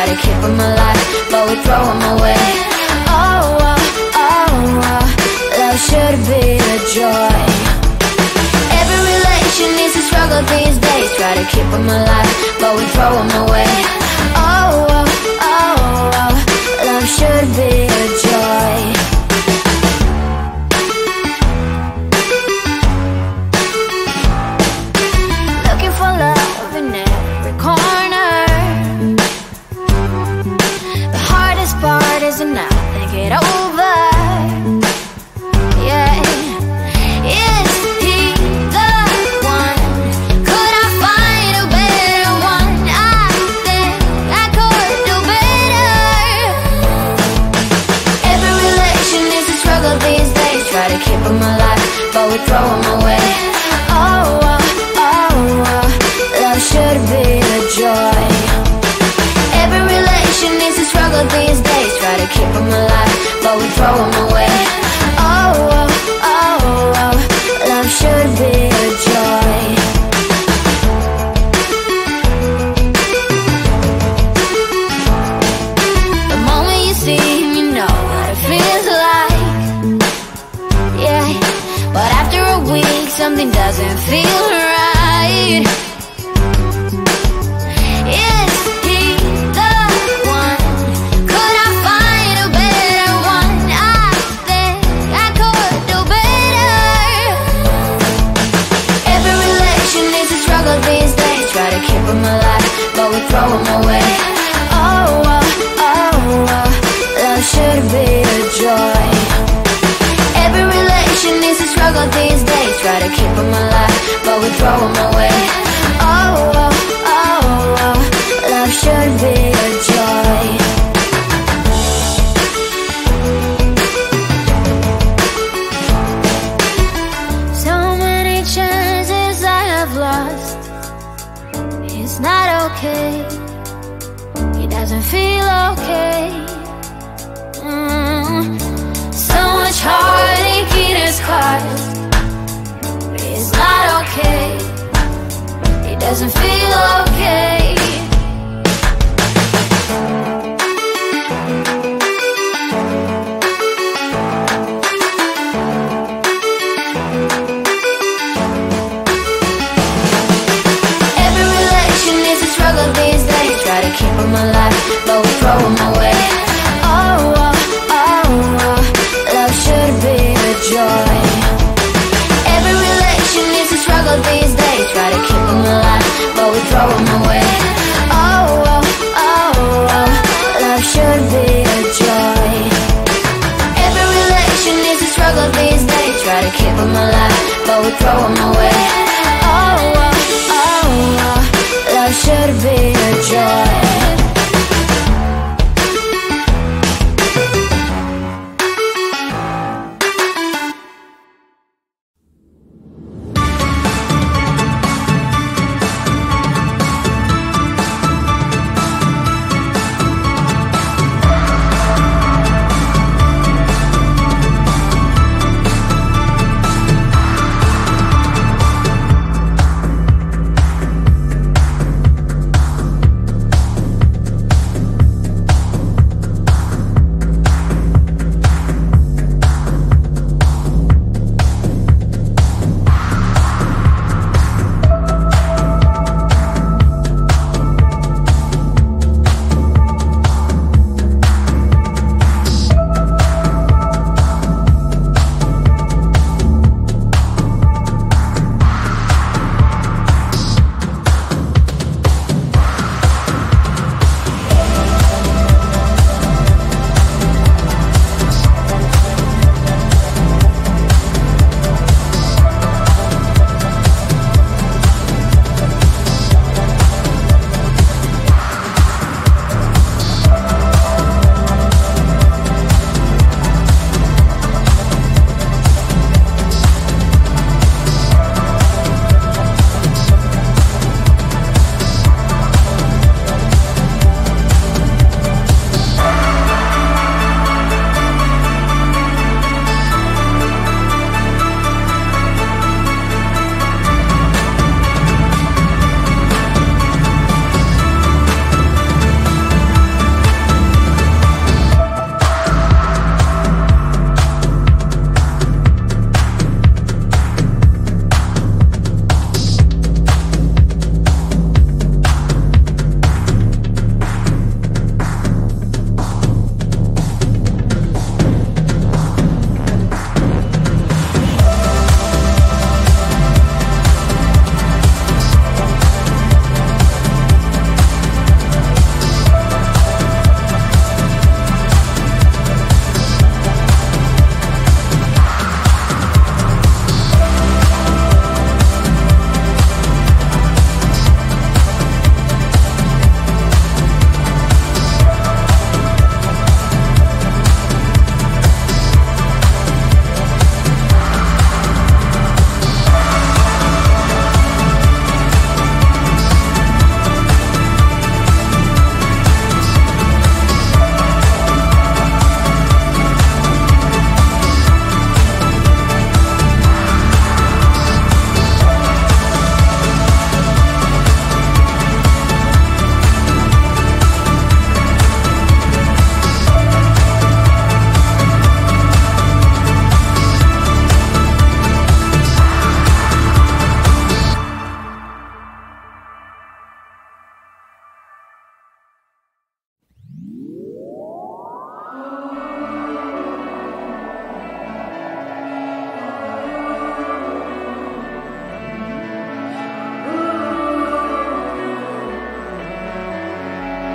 try to keep them alive, but we throw them away. Oh, oh, oh, oh, love should be a joy. Every relation is a struggle these days. Try to keep them alive, but we throw them away. Oh, oh, oh, oh, love should be a joy. Looking for love in every corner. The hardest part is to not think it over. Yeah. Is he the one? Could I find a better one? I think I could do better. Every relation is a struggle these days. Try to keep them alive, but we throw them away. Oh, oh, oh, oh, love should be a joy. Every relation is a struggle these days. Try to keep them alive, but we throw them away. Oh, oh, oh, oh, love should be a joy. The moment you see him, you know what it feels like. Yeah, but after a week, something doesn't feel right. Is he the one? Could I find a better one? I think I could do better. Every relation is a struggle these days. Try to keep them alive, but we throw them away. Oh, oh, oh, oh, love should be a joy. Every relation is a struggle these days. Try to keep them alive, but we throw them away. Oh, oh, oh, oh, love should be a joy. So many chances I have lost. It's not okay. It doesn't feel okay. So much heartache it has caused. It's not okay. It doesn't feel okay. Every relation is a struggle these days. Try to keep them alive, but we throw them away. Oh, oh, oh, oh, love should be a joy. Every relation is a struggle these days. Try to keep them alive, but we throw them away. Oh, oh, oh, oh, love should be a joy. Every relation is a struggle these days. Try to keep them alive, but we throw them away. Oh, oh, oh, oh, love should be a joy.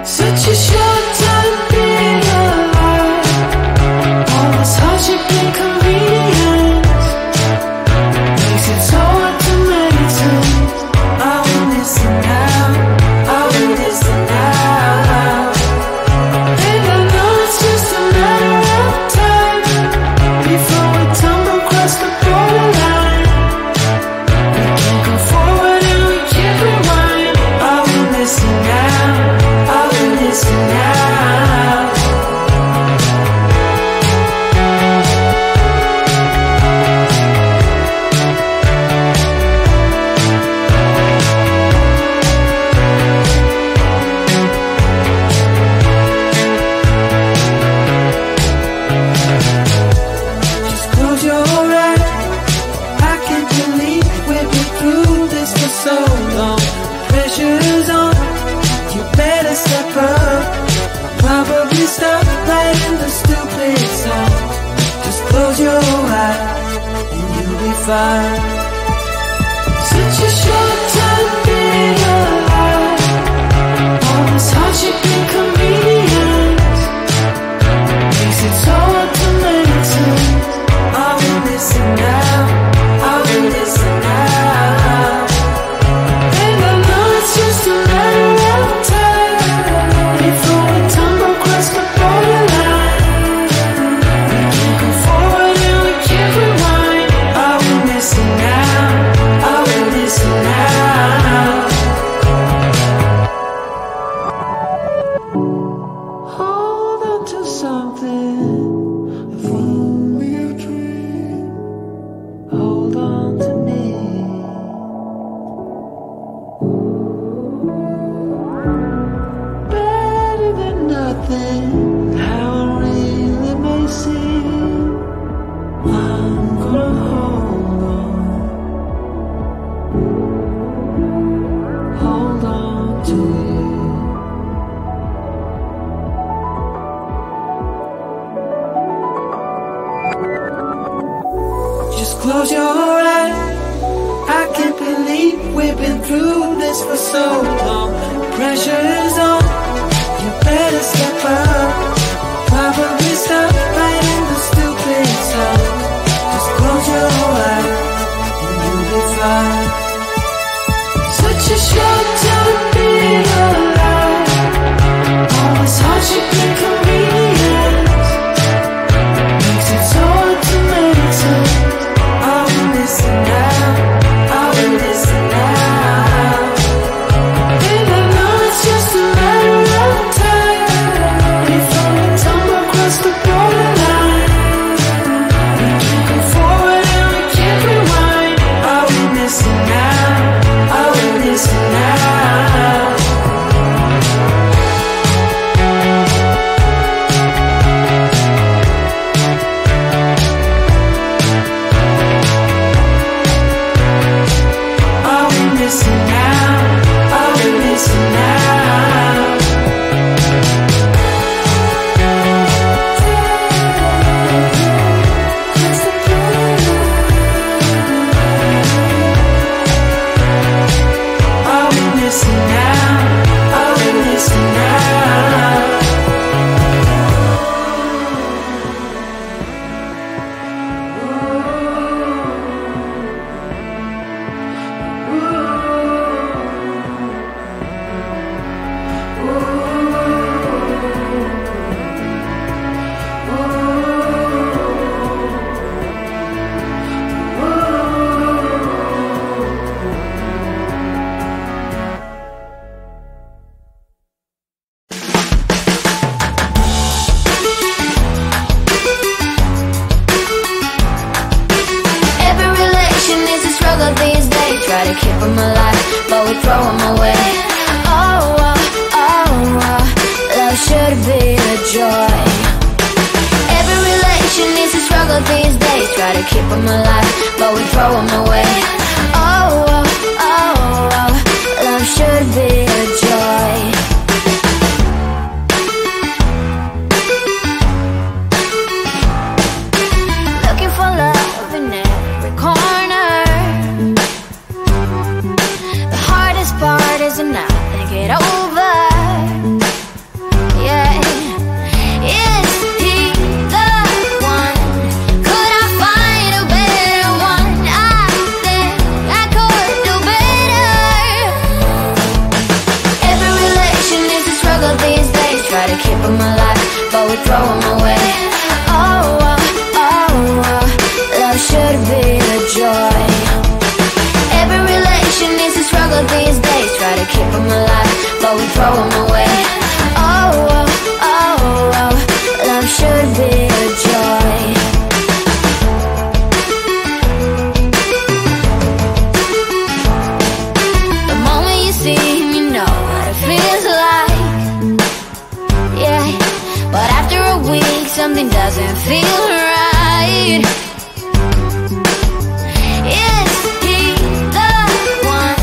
Such a short time being alive. All this hardship and inconvenience makes it so hard to meditate. I will listen now, I will listen now. And I know it's just a matter of time before we tumble across the borderline. We can't go forward and we can't rewind. I will listen now, I will listen now. Just close your eyes. I can't believe we've been through this for so long. Pressure's on, you better step up. Probably stop playing the stupid song. Just close your eyes and you'll be fine. Such a short time being alive. All this hardship and inconvenience makes it so hard to meditate. I will listen now, I will listen now. And I know it's just a matter of time before we tumble across the borderline. We can't go forward and we can't rewind. I will listen now, I will listen now. Hold on to something, if only a dream. Hold on to me. Better than nothing, how it really may seem. I'm gonna hold on to you. Just close your eyes. I can't believe we've been through this for so long. Pressure is on, you better step up. Probably stop writing the stupid song. Just close your eyes and you'll be fine. Such a short time being alive. All this hardship and inconvenience makes it so hard to meditate. I will listen now, I will listen now. And I know it's just a matter of time before we tumble across the borderline. We can't go forward and we can't rewind. I will listen now, I will listen now. I will listen now, I will listen now. I will listen now, I will listen now. Every relation is a struggle these days. Try to keep them alive, but we throw them away. Oh, oh, oh, oh, love should be a joy. Every relation is a struggle these days. Try to keep them alive, but we throw them away. Oh, oh, oh, oh, love should be a joy. Looking for love in every corner. The hardest part is to not think it over. we throw them away. Oh, oh, oh, oh, love should be a joy. Every relation is a struggle these days. Try to keep them alive, but we throw them away. Oh, oh, oh, oh, love should be a joy. The moment you see him, you know what it feels like. Yeah, but after a week, something doesn't feel right. Is he the one?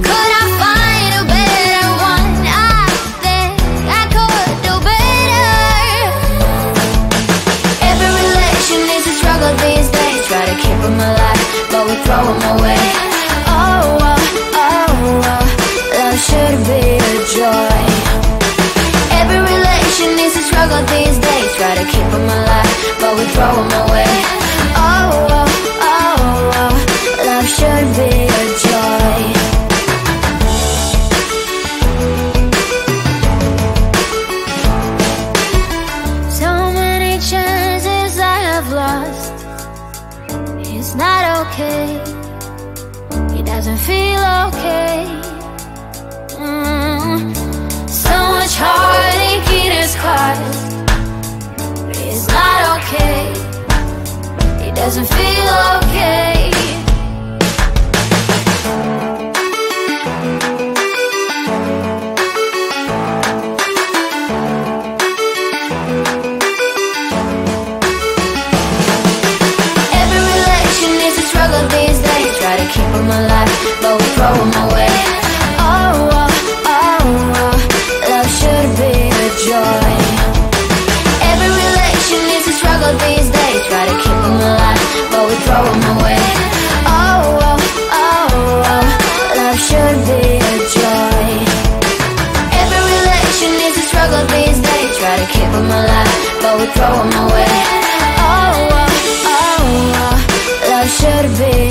Could I find a better one? I think I could do better. Every relation is a struggle these days. Try to keep them alive, but we throw them away. Oh, oh, oh, oh, love should be a joy. Every relation is a struggle these days. Try to keep them alive, but we throw them away. Oh, oh, oh, oh, love should be a joy. So many chances I have lost. It's not okay. It doesn't feel okay. So much heartache it has caused. It's not okay. It doesn't feel okay. Every relation is a struggle these days. Try to keep them alive, but we throw them away. Oh, oh, oh, oh, love should be a joy. Every relation is a struggle these days. Try to keep them alive, but we throw them away. Oh, oh, oh, oh, love should be a joy. Every relation is a struggle these days. Try to keep them alive, but we throw them away. Oh, oh, oh, oh, love should be